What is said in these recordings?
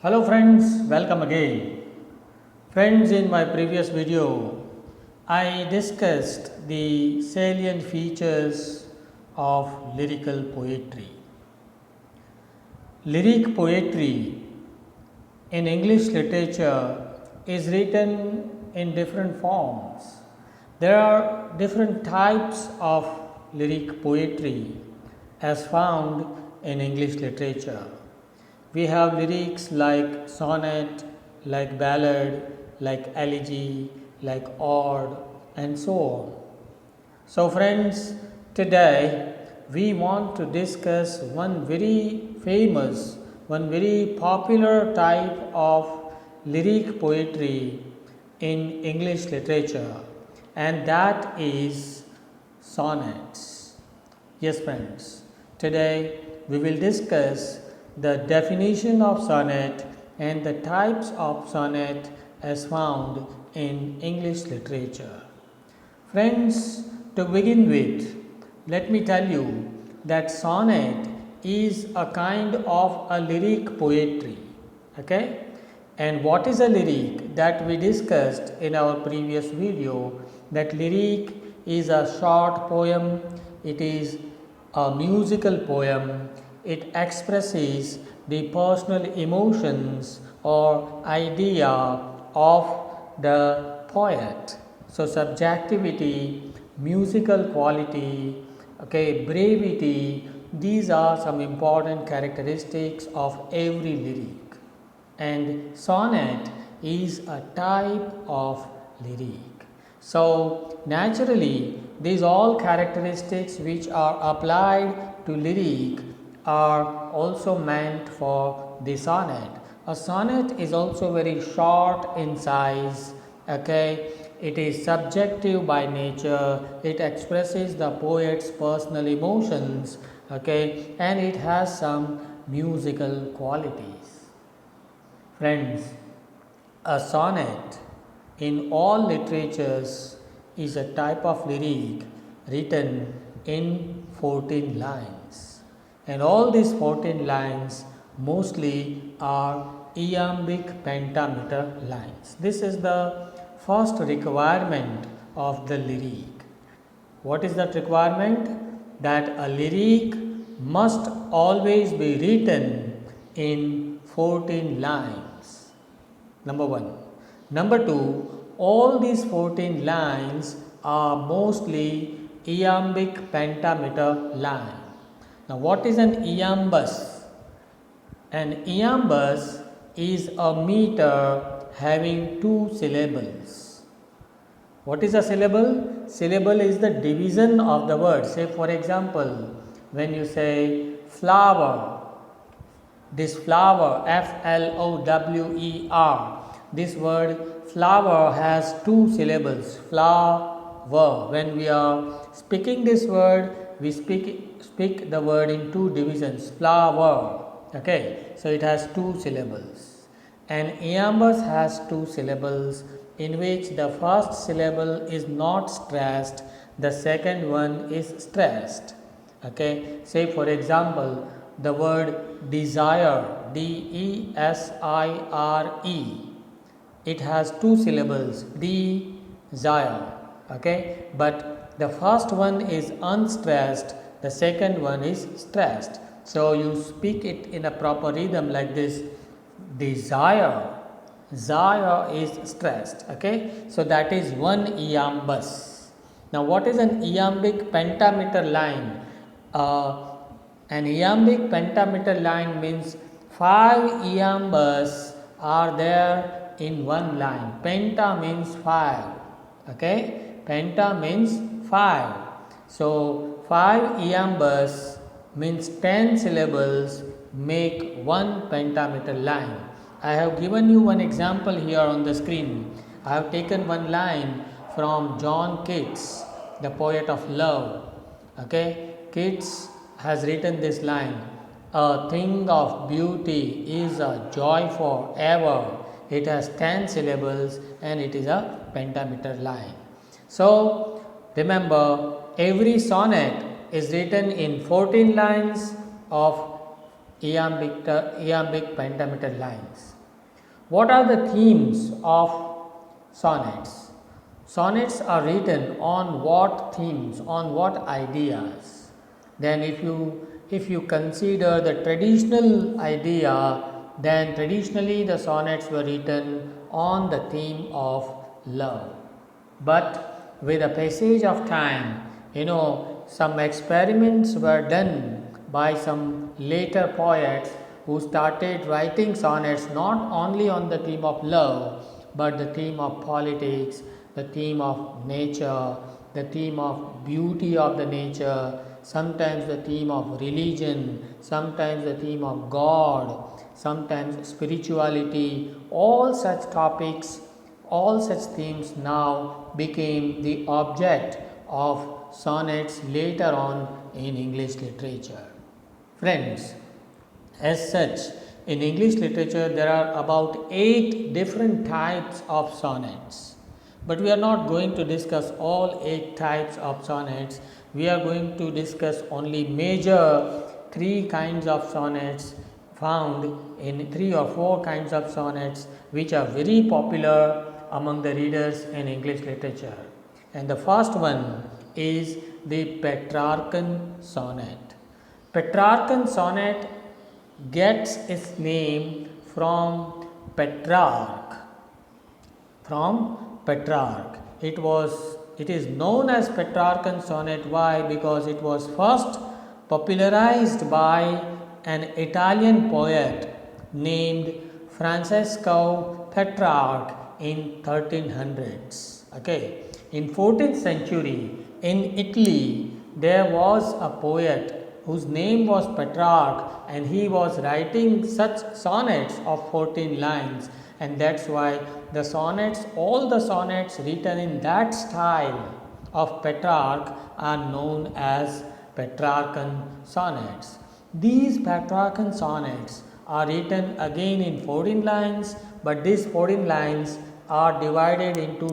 Hello friends, welcome again. Friends, in my previous video, I discussed the salient features of lyrical poetry. Lyric poetry in English literature is written in different forms. There are different types of lyric poetry as found in English literature. We have lyrics like sonnet, like ballad, like elegy, like ode, and so on. So, friends, today we want to discuss one very famous, one very popular type of lyric poetry in English literature, and that is sonnets. Yes, friends, today we will discuss the definition of sonnet and the types of sonnet as found in English literature. Friends, to begin with, let me tell you that sonnet is a kind of a lyric poetry. Okay? And what is a lyric? That we discussed in our previous video, that lyric is a short poem, it is a musical poem, it expresses the personal emotions or idea of the poet. So, subjectivity, musical quality, brevity, these are some important characteristics of every lyric. And sonnet is a type of lyric. So, naturally, these all characteristics which are applied to lyric are also meant for the sonnet. A sonnet is also very short in size, It is subjective by nature, it expresses the poet's personal emotions, and it has some musical qualities. Friends, a sonnet in all literatures is a type of lyric written in 14 lines, and all these 14 lines mostly are iambic pentameter lines. This is the first requirement of the lyric. What is that requirement? That a lyric must always be written in 14 lines. Number 1. Number 2, all these 14 lines are mostly iambic pentameter line. Now, what is an iambus? An iambus is a meter having 2 syllables. What is a syllable? Syllable is the division of the word. Say, for example, when you say flower, this flower, Flower, this word flower has 2 syllables, flower. When we are speaking this word, we speak the word in 2 divisions, flower. So it has 2 syllables. And iambus has 2 syllables, in which the first syllable is not stressed, the second one is stressed. Say, for example, the word desire, Desire, it has 2 syllables, desire. But the first one is unstressed, the second one is stressed. So you speak it in a proper rhythm like this, desire. Zaya is stressed. So that is one iambus. Now, what is an iambic pentameter line? An iambic pentameter line means 5 iambus are there in one line. Penta means 5. Penta means 5. So 5 iambus means 10 syllables make one pentameter line. I have given you one example here on the screen. I have taken one line from John Keats, the poet of love. Keats has written this line, a thing of beauty is a joy forever. It has 10 syllables and it is a pentameter line. So remember, every sonnet is written in 14 lines of iambic pentameter lines. What are the themes of sonnets? Sonnets are written on what themes, on what ideas? Then if you consider the traditional idea, then traditionally the sonnets were written on the theme of love. But with the passage of time, some experiments were done by some later poets who started writing sonnets not only on the theme of love, but the theme of politics, the theme of nature, the theme of beauty of the nature, sometimes the theme of religion, sometimes the theme of God, sometimes spirituality. All such topics, all such themes now became the object of sonnets later on in English literature. Friends, as such, in English literature there are about 8 different types of sonnets. But we are not going to discuss all 8 types of sonnets. We are going to discuss only major 3 kinds of sonnets found in 3 or 4 kinds of sonnets which are very popular among the readers in English literature. And the first one is the Petrarchan Sonnet. Petrarchan Sonnet gets its name from Petrarch. It is known as Petrarchan Sonnet. Why? Because it was first popularized by an Italian poet named Francesco Petrarch in 1300s. Okay. In 14th century in Italy there was a poet whose name was Petrarch, and he was writing such sonnets of 14 lines, and that's why the sonnets, all the sonnets written in that style of Petrarch are known as Petrarchan Sonnets. These Petrarchan Sonnets are written again in 14 lines, but these 14 lines are divided into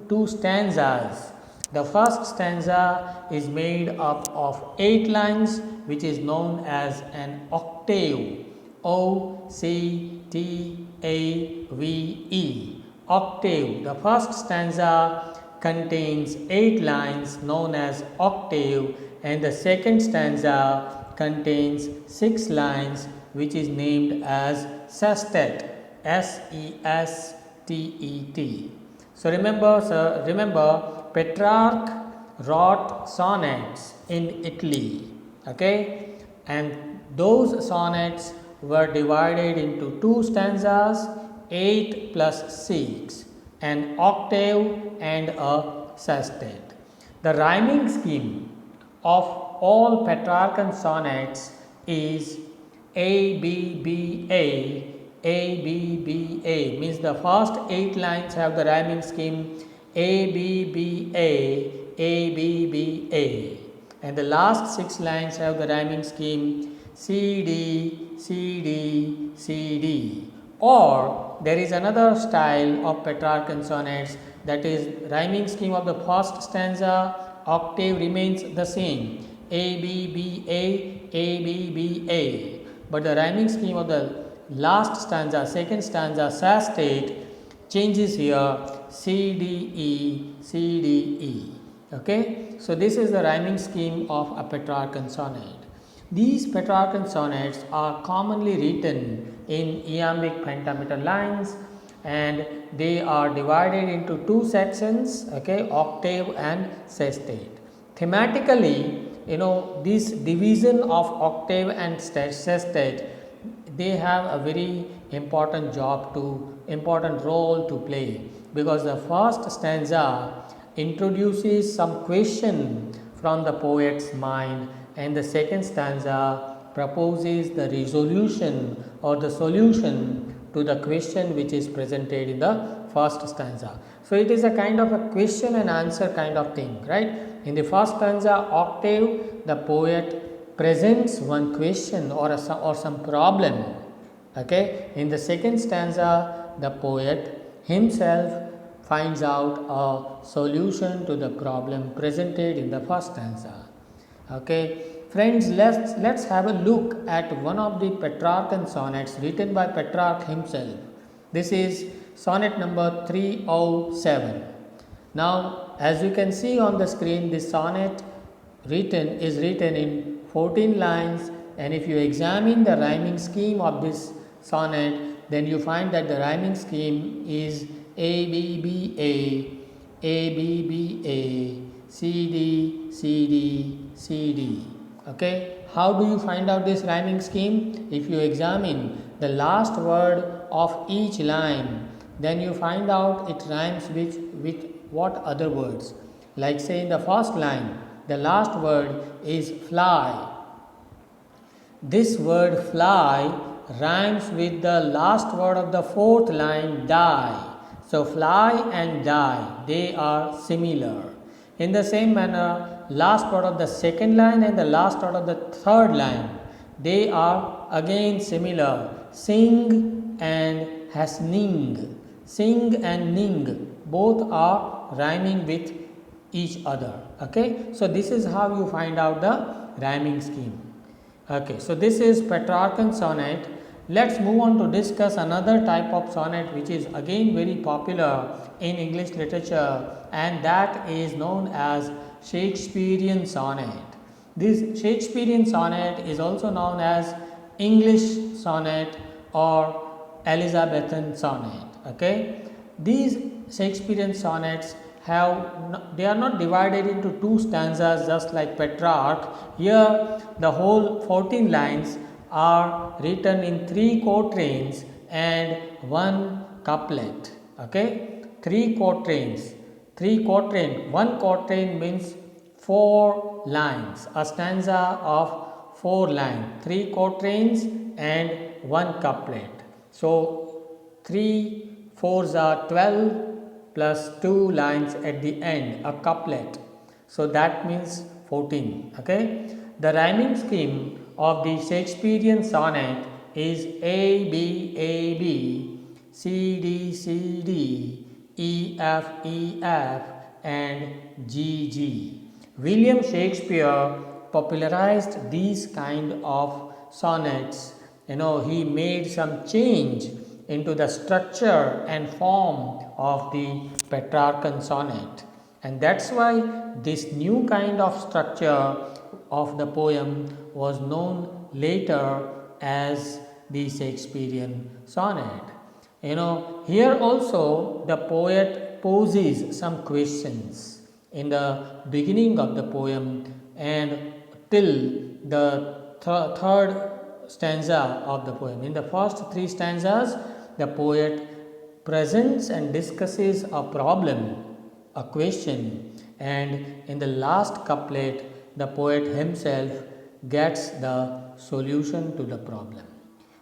two stanzas. The first stanza is made up of 8 lines, which is known as an octave. O-C-T-A-V-E. Octave. The first stanza contains 8 lines known as octave, and the second stanza contains 6 lines which is named as sestet. S-E-S-T-E-T. So remember Petrarch wrote sonnets in Italy, okay, and those sonnets were divided into 2 stanzas, 8 plus 6, an octave and a sestet. The rhyming scheme of all Petrarchan sonnets is A-B-B-A. A-B-B-A means the first 8 lines have the rhyming scheme A-B-B-A, A-B-B-A, and the last 6 lines have the rhyming scheme C-D, C-D, C-D. Or there is another style of Petrarchan sonnets, that is rhyming scheme of the first stanza, octave remains the same A-B-B-A, A-B-B-A, but the rhyming scheme of the last stanza, second stanza, sestet changes here C-D-E, C-D-E. Okay, so this is the rhyming scheme of a Petrarchan sonnet. These Petrarchan sonnets are commonly written in iambic pentameter lines, and they are divided into 2 sections, okay, octave and sestet. Thematically, this division of octave and sestet, they have a very important role to play, because the first stanza introduces some question from the poet's mind, and the second stanza proposes the resolution or the solution to the question which is presented in the first stanza. So it is a kind of a question and answer kind of thing, right? In the first stanza octave, the poet presents one question or some problem. Okay, in the second stanza, the poet himself finds out a solution to the problem presented in the first stanza. Okay, Friends, let's have a look at one of the Petrarchan sonnets written by Petrarch himself. This is sonnet number 307. Now, as you can see on the screen, this sonnet is written in 14 lines, and if you examine the rhyming scheme of this sonnet, then you find that the rhyming scheme is A B B A B B A, C D C D C D. Okay, how do you find out this rhyming scheme? If you examine the last word of each line, then you find out it rhymes with what other words. Like say in the first line, the last word is fly. This word fly rhymes with the last word of the fourth line, die. So fly and die, they are similar. In the same manner, last word of the second line and the last word of the third line, they are again similar. Sing and hasning. Sing and ning, both are rhyming with each other. Okay, so this is how you find out the rhyming scheme. Okay, so this is Petrarchan sonnet. Let's move on to discuss another type of sonnet which is again very popular in English literature, and that is known as Shakespearean sonnet. This Shakespearean sonnet is also known as English sonnet or Elizabethan sonnet. Okay, these Shakespearean sonnets they are not divided into two stanzas just like Petrarch. Here the whole 14 lines are written in 3 quatrains and 1 couplet. Okay, 3 quatrains. 1 quatrain means 4 lines, a stanza of 4 lines, 3 quatrains and 1 couplet. So 3 fours are 12 plus 2 lines at the end, a couplet. So that means 14. Okay, the rhyming scheme of the Shakespearean sonnet is A B A B, C D C D, E F E F and G G. William Shakespeare popularized these kind of sonnets. He made some change into the structure and form of the Petrarchan sonnet, and that's why this new kind of structure of the poem was known later as the Shakespearean sonnet. Here also the poet poses some questions in the beginning of the poem and till the third stanza of the poem. In the first 3 stanzas, the poet presents and discusses a problem, a question, and in the last couplet, the poet himself gets the solution to the problem.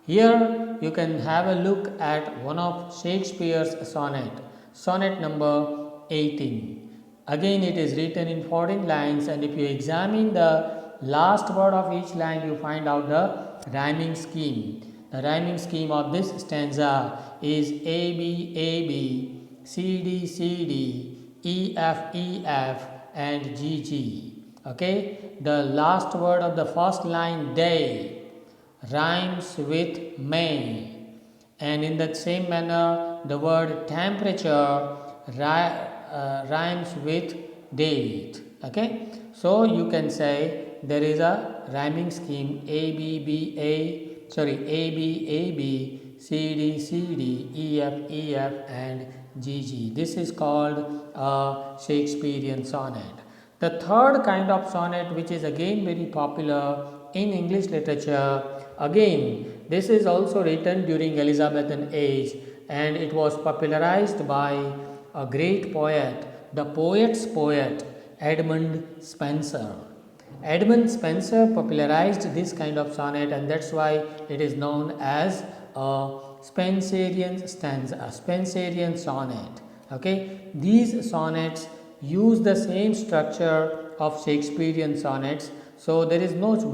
Here you can have a look at one of Shakespeare's sonnet, sonnet number 18. Again, it is written in 14 lines, and if you examine the last word of each line, you find out the rhyming scheme. The rhyming scheme of this stanza is A B A B, C D C D, E F E F and G G. Okay, the last word of the first line, day, rhymes with May, and in the same manner the word temperature rhymes with date. Okay, so you can say there is a rhyming scheme A B A B, C D C D, E F E F and G G. This is called a Shakespearean sonnet. The third kind of sonnet, which is again very popular in English literature, again this is also written during Elizabethan age, and it was popularized by a great poet, the poet's poet, Edmund Spenser. Edmund Spenser popularized this kind of sonnet, and that's why it is known as a Spenserian stanza, a Spenserian sonnet. Okay, these sonnets use the same structure of Shakespearean sonnets, so there is not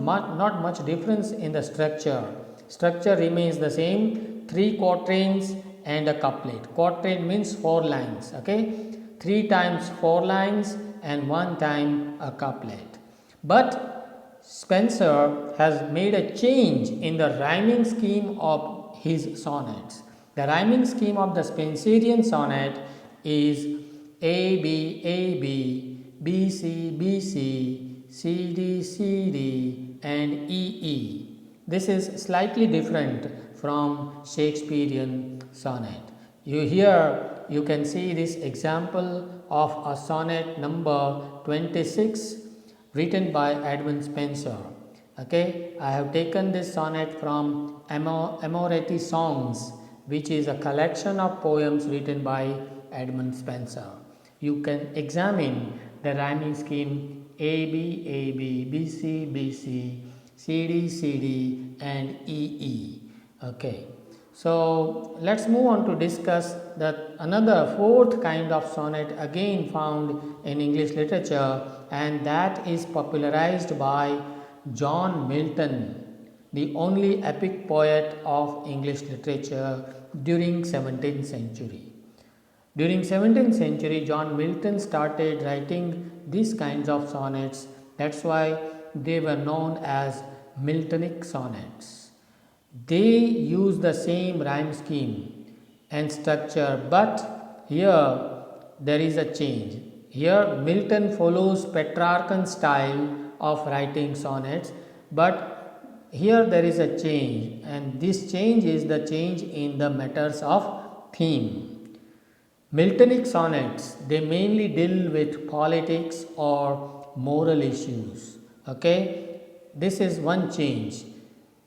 much difference in the structure. Structure remains the same, 3 quatrains and a couplet. Quatrain means 4 lines. Okay, 3 times 4 lines and 1 time a couplet. But Spenser has made a change in the rhyming scheme of his sonnets. The rhyming scheme of the Spenserian sonnet is A B A B, B C B C, C D C D, and E E. This is slightly different from Shakespearean sonnet. You can see this example of a sonnet number 26 written by Edmund Spenser. Okay, I have taken this sonnet from Amoreti Songs, which is a collection of poems written by Edmund Spenser. You can examine the rhyming scheme A B A B, B C B C, C D C D, and E E. Okay. So let's move on to discuss another fourth kind of sonnet again found in English literature, and that is popularized by John Milton, the only epic poet of English literature during 17th century. During 17th century, John Milton started writing these kinds of sonnets. That's why they were known as Miltonic Sonnets. They use the same rhyme scheme and structure, but here there is a change. Here Milton follows Petrarchan style of writing sonnets, but here there is a change, and this change is the change in the matters of theme. Miltonic sonnets, they mainly deal with politics or moral issues. Okay, this is one change.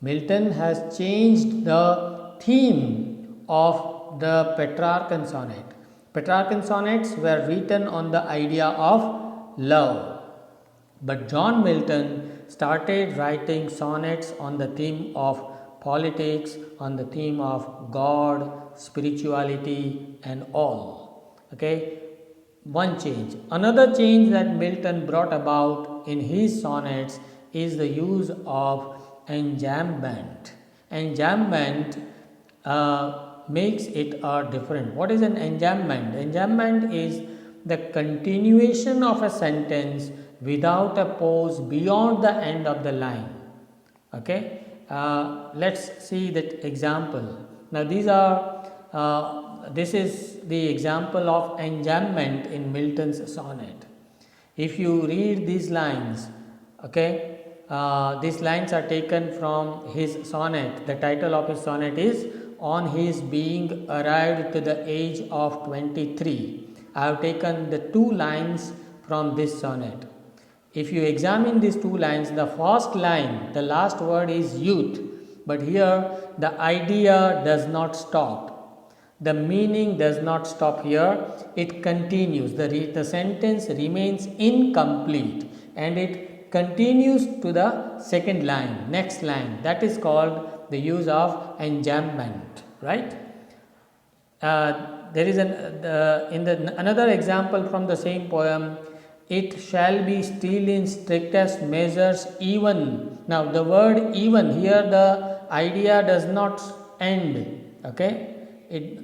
Milton has changed the theme of the Petrarchan sonnet. Petrarchan sonnets were written on the idea of love, but John Milton started writing sonnets on the theme of politics, on the theme of God, spirituality, and all. Okay, one change. Another change that Milton brought about in his sonnets is the use of enjambment. Enjambment makes it different. What is an enjambment? Enjambment is the continuation of a sentence without a pause beyond the end of the line. Okay, let's see that example. Now this is the example of enjambment in Milton's sonnet. If you read these lines, okay, these lines are taken from his sonnet. The title of his sonnet is On His Being Arrived to the Age of 23. I have taken the two lines from this sonnet. If you examine these two lines, the first line, the last word is youth, but here the idea does not stop. The meaning does not stop here, it continues. The sentence remains incomplete and it continues to the second line, next line. That is called the use of enjambment, right? There is another example from the same poem. It shall be still in strictest measures even. Now the word even here, the idea does not end. Okay,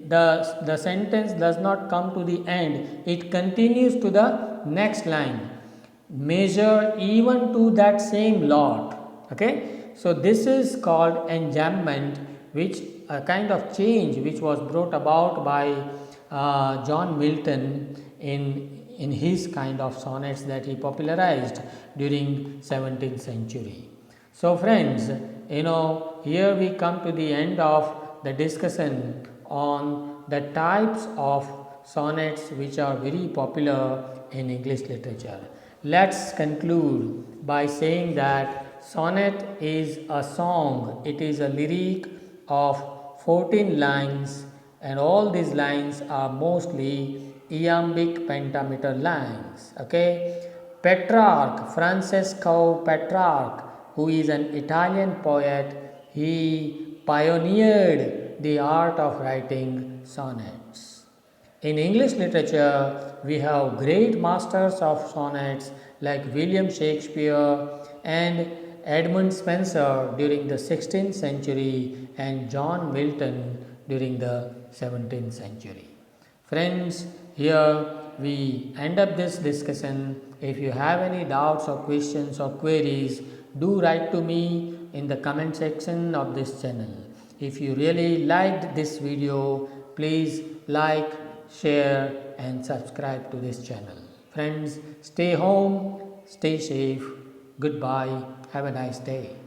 the sentence does not come to the end. It continues to the next line. Measure even to that same lot. Okay, so this is called enjambment, which a kind of change which was brought about by John Milton in his kind of sonnets that he popularized during 17th century. So friends, here we come to the end of the discussion on the types of sonnets which are very popular in English literature. Let's conclude by saying that sonnet is a song. It is a lyric of 14 lines, and all these lines are mostly iambic pentameter lines. Okay, Petrarch, Francesco Petrarch, who is an Italian poet, he pioneered the art of writing sonnets. In English literature, we have great masters of sonnets like William Shakespeare and Edmund Spenser during the 16th century and John Milton during the 17th century. Friends, here we end up this discussion. If you have any doubts or questions or queries, do write to me in the comment section of this channel. If you really liked this video, please like, share and subscribe to this channel. Friends, stay home, stay safe. Goodbye. Have a nice day.